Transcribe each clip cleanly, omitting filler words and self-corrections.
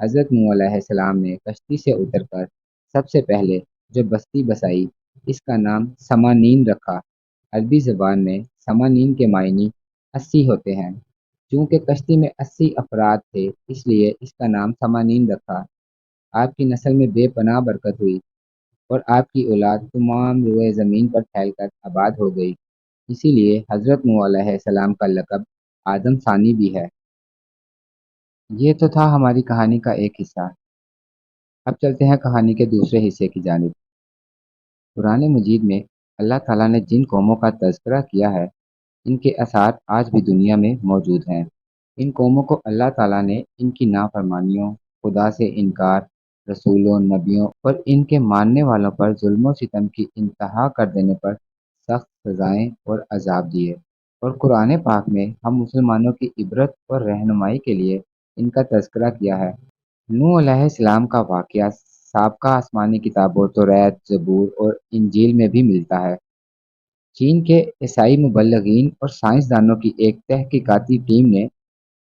حضرت نوح علیہ السلام نے کشتی سے اتر کر سب سے پہلے جو بستی بسائی اس کا نام سمانین رکھا۔ عربی زبان میں سمانین کے معنی 80 ہوتے ہیں۔ چونکہ کشتی میں 80 افراد تھے اس لیے اس کا نام سمانین رکھا۔ آپ کی نسل میں بے پناہ برکت ہوئی اور آپ کی اولاد تمام روئے زمین پر پھیل کر آباد ہو گئی۔ اسی لیے حضرت نوح علیہ السلام کا لقب آدم ثانی بھی ہے۔ یہ تو تھا ہماری کہانی کا ایک حصہ۔ اب چلتے ہیں کہانی کے دوسرے حصے کی جانب۔ قرآن مجید میں اللہ تعالیٰ نے جن قوموں کا تذکرہ کیا ہے ان کے آثار آج بھی دنیا میں موجود ہیں۔ ان قوموں کو اللہ تعالیٰ نے ان کی نافرمانیوں، خدا سے انکار، رسولوں، نبیوں اور ان کے ماننے والوں پر ظلم و ستم کی انتہا کر دینے پر سخت سزائیں اور عذاب دیے، اور قرآن پاک میں ہم مسلمانوں کی عبرت اور رہنمائی کے لیے ان کا تذکرہ کیا ہے۔ نوح علیہ السلام کا واقعہ سابقہ آسمانی کتابوں توریت، زبور اور انجیل میں بھی ملتا ہے۔ چین کے عیسائی مبلغین اور سائنسدانوں کی ایک تحقیقاتی ٹیم نے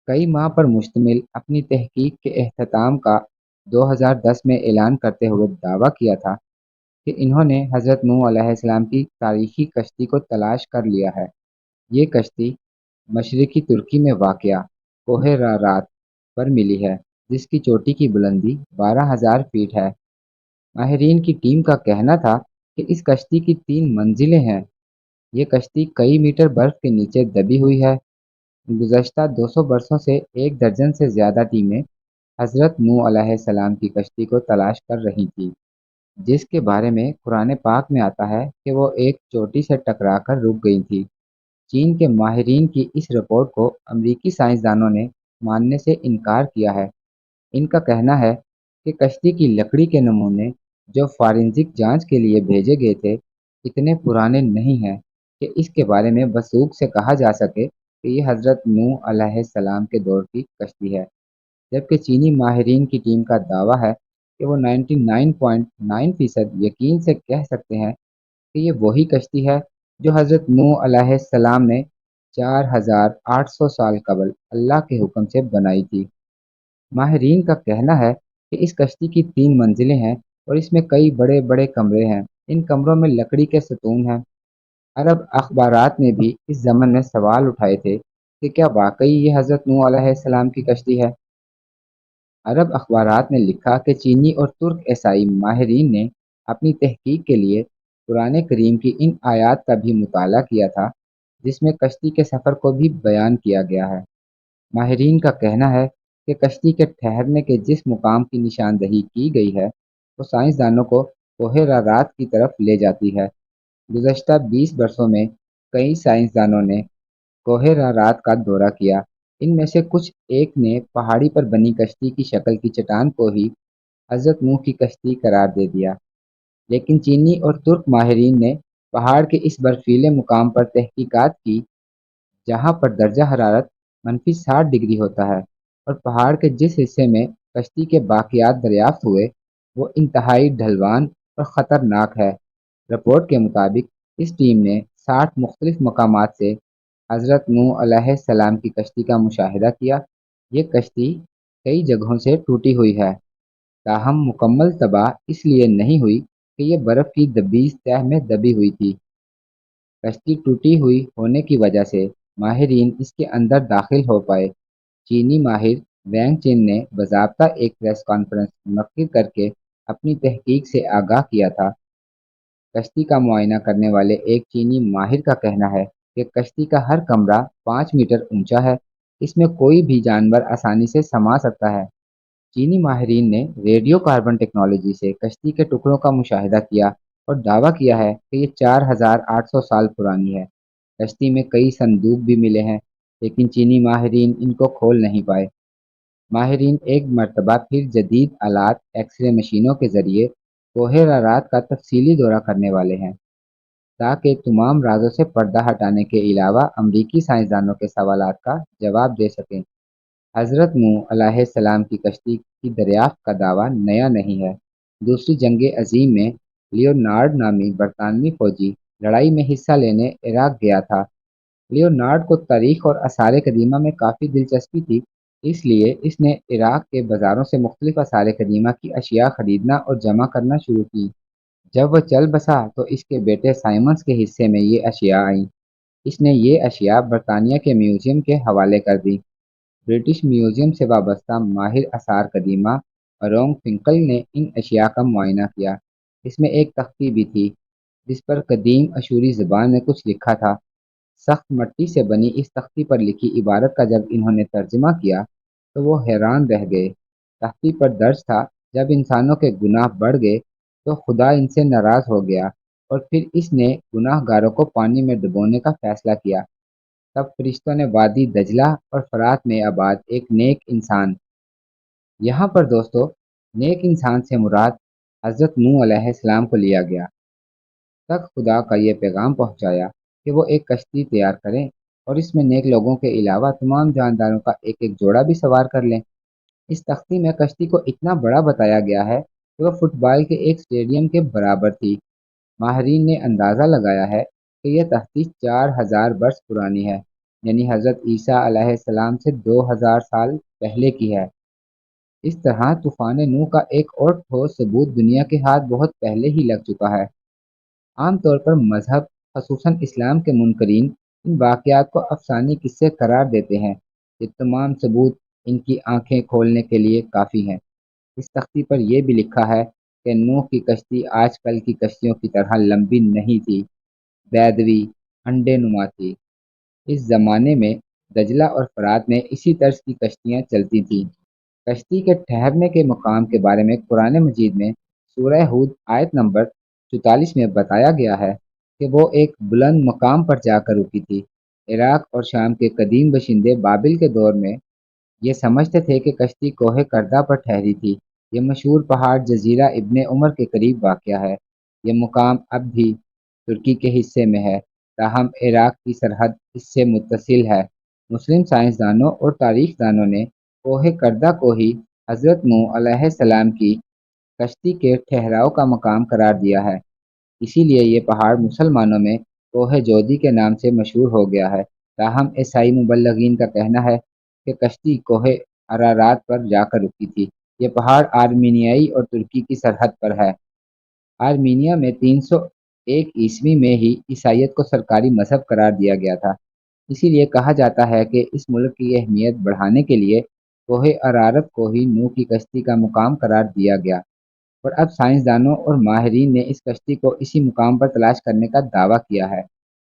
کئی ماہ پر مشتمل اپنی تحقیق کے اختتام کا 2010 میں اعلان کرتے ہوئے دعویٰ کیا تھا کہ انہوں نے حضرت نوح علیہ السلام کی تاریخی کشتی کو تلاش کر لیا ہے۔ یہ کشتی مشرقی ترکی میں واقع کوہ رارات پر ملی ہے، جس کی چوٹی کی بلندی 12,000 فیٹ ہے۔ ماہرین کی ٹیم کا کہنا تھا کہ اس کشتی کی 3 منزلیں ہیں۔ یہ کشتی کئی میٹر برف کے نیچے دبی ہوئی ہے۔ گزشتہ 200 برسوں سے 1 درجن سے زیادہ ٹیمیں حضرت نوح علیہ السلام کی کشتی کو تلاش کر رہی تھیں، جس کے بارے میں قرآن پاک میں آتا ہے کہ وہ ایک چوٹی سے ٹکرا کر رک گئی تھی۔ چین کے ماہرین کی اس رپورٹ کو امریکی سائنسدانوں نے ماننے سے انکار کیا ہے۔ ان کا کہنا ہے کہ کشتی کی لکڑی کے نمونے جو فارنزک جانچ کے لیے بھیجے گئے تھے اتنے پرانے نہیں ہیں کہ اس کے بارے میں وثوق سے کہا جا سکے کہ یہ حضرت نوح علیہ السلام کے دور کی کشتی ہے، جبکہ چینی ماہرین کی ٹیم کا دعویٰ ہے کہ وہ 99.9% یقین سے کہہ سکتے ہیں کہ یہ وہی کشتی ہے جو حضرت نوح علیہ السلام نے 4,800 سال قبل اللہ کے حکم سے بنائی تھی۔ ماہرین کا کہنا ہے کہ اس کشتی کی 3 منزلیں ہیں اور اس میں کئی بڑے بڑے کمرے ہیں۔ ان کمروں میں لکڑی کے ستون ہیں۔ عرب اخبارات نے بھی اس ضمن میں سوال اٹھائے تھے کہ کیا واقعی یہ حضرت نوح علیہ السلام کی کشتی ہے؟ عرب اخبارات نے لکھا کہ چینی اور ترک عیسائی ماہرین نے اپنی تحقیق کے لیے قرآن کریم کی ان آیات کا بھی مطالعہ کیا تھا جس میں کشتی کے سفر کو بھی بیان کیا گیا ہے۔ ماہرین کا کہنا ہے کہ کشتی کے ٹھہرنے کے جس مقام کی نشاندہی کی گئی ہے وہ سائنسدانوں کو کوہ رارات کی طرف لے جاتی ہے۔ گزشتہ 20 برسوں میں کئی سائنسدانوں نے کوہ رارات کا دورہ کیا۔ ان میں سے کچھ ایک نے پہاڑی پر بنی کشتی کی شکل کی چٹان کو ہی حضرت نوح کی کشتی قرار دے دیا، لیکن چینی اور ترک ماہرین نے پہاڑ کے اس برفیلے مقام پر تحقیقات کی جہاں پر درجہ حرارت -60 ڈگری ہوتا ہے، اور پہاڑ کے جس حصے میں کشتی کے باقیات دریافت ہوئے وہ انتہائی ڈھلوان اور خطرناک ہے۔ رپورٹ کے مطابق اس ٹیم نے 60 مختلف مقامات سے حضرت نوح علیہ السلام کی کشتی کا مشاہدہ کیا۔ یہ کشتی کئی جگہوں سے ٹوٹی ہوئی ہے، تاہم مکمل تباہ اس لیے نہیں ہوئی کہ یہ برف کی دبیز تہ میں دبی ہوئی تھی۔ کشتی ٹوٹی ہوئی ہونے کی وجہ سے ماہرین اس کے اندر داخل ہو پائے۔ چینی ماہر وینگ چن نے باضابطہ ایک پریس کانفرنس منعقد کر کے اپنی تحقیق سے آگاہ کیا تھا۔ کشتی کا معائنہ کرنے والے ایک چینی ماہر کا کہنا ہے کہ کشتی کا ہر کمرہ 5 میٹر اونچا ہے، اس میں کوئی بھی جانور آسانی سے سما سکتا ہے۔ چینی ماہرین نے ریڈیو کاربن ٹیکنالوجی سے کشتی کے ٹکڑوں کا مشاہدہ کیا اور دعویٰ کیا ہے کہ یہ 4,800 سال پرانی ہے۔ کشتی میں کئی صندوق بھی ملے ہیں، لیکن چینی ماہرین ان کو کھول نہیں پائے۔ ماہرین ایک مرتبہ پھر جدید آلات ایکس رے مشینوں کے ذریعے کوہ رارات کا تفصیلی دورہ کرنے والے ہیں تاکہ تمام رازوں سے پردہ ہٹانے کے علاوہ امریکی سائنسدانوں کے سوالات کا جواب دے سکیں۔ حضرت نوح علیہ السلام کی کشتی کی دریافت کا دعویٰ نیا نہیں ہے۔ دوسری جنگ عظیم میں لیونارڈ نامی برطانوی فوجی لڑائی میں حصہ لینے عراق گیا تھا۔ لیونارڈ کو تاریخ اور آثار قدیمہ میں کافی دلچسپی تھی، اس لیے اس نے عراق کے بازاروں سے مختلف آثار قدیمہ کی اشیاء خریدنا اور جمع کرنا شروع کی۔ جب وہ چل بسا تو اس کے بیٹے سائمنز کے حصے میں یہ اشیاء آئیں۔ اس نے یہ اشیاء برطانیہ کے میوزیم کے حوالے کر دی۔ برٹش میوزیم سے وابستہ ماہر آثار قدیمہ رونگ فنکل نے ان اشیاء کا معائنہ کیا۔ اس میں ایک تختی بھی تھی جس پر قدیم اشوری زبان میں کچھ لکھا تھا۔ سخت مٹی سے بنی اس تختی پر لکھی عبارت کا جب انہوں نے ترجمہ کیا تو وہ حیران رہ گئے۔ تختی پر درج تھا، جب انسانوں کے گناہ بڑھ گئے تو خدا ان سے ناراض ہو گیا اور پھر اس نے گناہ گاروں کو پانی میں ڈبونے کا فیصلہ کیا۔ تب فرشتوں نے وادی دجلہ اور فرات میں آباد ایک نیک انسان، یہاں پر دوستو نیک انسان سے مراد حضرت نوح علیہ السلام کو لیا گیا، تک خدا کا یہ پیغام پہنچایا کہ وہ ایک کشتی تیار کریں اور اس میں نیک لوگوں کے علاوہ تمام جانداروں کا ایک ایک جوڑا بھی سوار کر لیں۔ اس تختی میں کشتی کو اتنا بڑا بتایا گیا ہے کہ وہ فٹ بال کے ایک اسٹیڈیم کے برابر تھی۔ ماہرین نے اندازہ لگایا ہے کہ یہ تختی 4000 برس پرانی ہے، یعنی حضرت عیسیٰ علیہ السلام سے 2000 سال پہلے کی ہے۔ اس طرح طوفان نوح کا ایک اور ٹھوس ثبوت دنیا کے ہاتھ بہت پہلے ہی لگ چکا ہے۔ عام طور پر مذہب، خصوصاً اسلام کے منکرین، ان واقعات کو افسانوی قصے قرار دیتے ہیں۔ یہ تمام ثبوت ان کی آنکھیں کھولنے کے لیے کافی ہیں۔ اس تختی پر یہ بھی لکھا ہے کہ نوح کی کشتی آج کل کی کشتیوں کی طرح لمبی نہیں تھی، بیضوی، انڈے نما تھی۔ اس زمانے میں دجلہ اور فرات میں اسی طرز کی کشتیاں چلتی تھیں۔ کشتی کے ٹھہرنے کے مقام کے بارے میں قرآن مجید میں سورہ ہود آیت نمبر 44 میں بتایا گیا ہے کہ وہ ایک بلند مقام پر جا کر رکی تھی۔ عراق اور شام کے قدیم باشندے بابل کے دور میں یہ سمجھتے تھے کہ کشتی کوہ کردہ پر ٹھہری تھی۔ یہ مشہور پہاڑ جزیرہ ابن عمر کے قریب واقع ہے۔ یہ مقام اب بھی ترکی کے حصے میں ہے، تاہم عراق کی سرحد اس سے متصل ہے۔ مسلم سائنسدانوں اور تاریخ دانوں نے کوہ کردہ کو ہی حضرت نوح علیہ السلام کی کشتی کے ٹھہراؤ کا مقام قرار دیا ہے۔ اسی لیے یہ پہاڑ مسلمانوں میں کوہ جودی کے نام سے مشہور ہو گیا ہے، تاہم عیسائی مبلغین کا کہنا ہے کہ کشتی کوہ ارارات پر جا کر رکی تھی۔ یہ پہاڑ آرمینیائی اور ترکی کی سرحد پر ہے۔ آرمینیا میں 301 میں ہی عیسائیت کو سرکاری مذہب قرار دیا گیا تھا۔ اسی لیے کہا جاتا ہے کہ اس ملک کی اہمیت بڑھانے کے لیے کوہ ارارت کو ہی نوح کی کشتی کا مقام قرار دیا گیا، اور اب سائنسدانوں اور ماہرین نے اس کشتی کو اسی مقام پر تلاش کرنے کا دعویٰ کیا ہے۔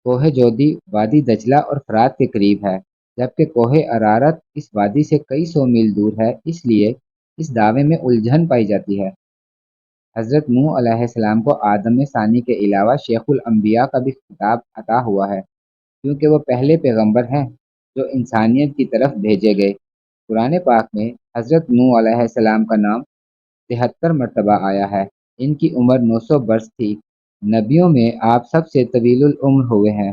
کوہ جودی وادی دجلہ اور فرات کے قریب ہے، جبکہ کوہ ارارت اس وادی سے کئی سو میل دور ہے۔ اس لیے اس دعوے میں الجھن پائی جاتی ہے۔ حضرت نوح علیہ السلام کو آدم ثانی کے علاوہ شیخ الانبیاء کا بھی خطاب عطا ہوا ہے، کیونکہ وہ پہلے پیغمبر ہیں جو انسانیت کی طرف بھیجے گئے۔ قرآن پاک میں حضرت نوح علیہ السلام کا نام 73 مرتبہ آیا ہے۔ ان کی عمر 900 برس تھی۔ نبیوں میں آپ سب سے طویل العمر ہوئے ہیں۔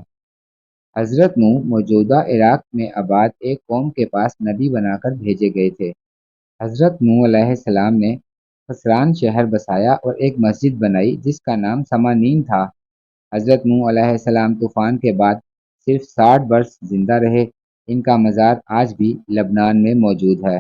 حضرت نوح موجودہ عراق میں آباد ایک قوم کے پاس نبی بنا کر بھیجے گئے تھے۔ حضرت نوح علیہ السلام نے خسران شہر بسایا اور ایک مسجد بنائی جس کا نام سمانین تھا۔ حضرت نوح علیہ السلام طوفان کے بعد صرف 60 برس زندہ رہے۔ ان کا مزار آج بھی لبنان میں موجود ہے۔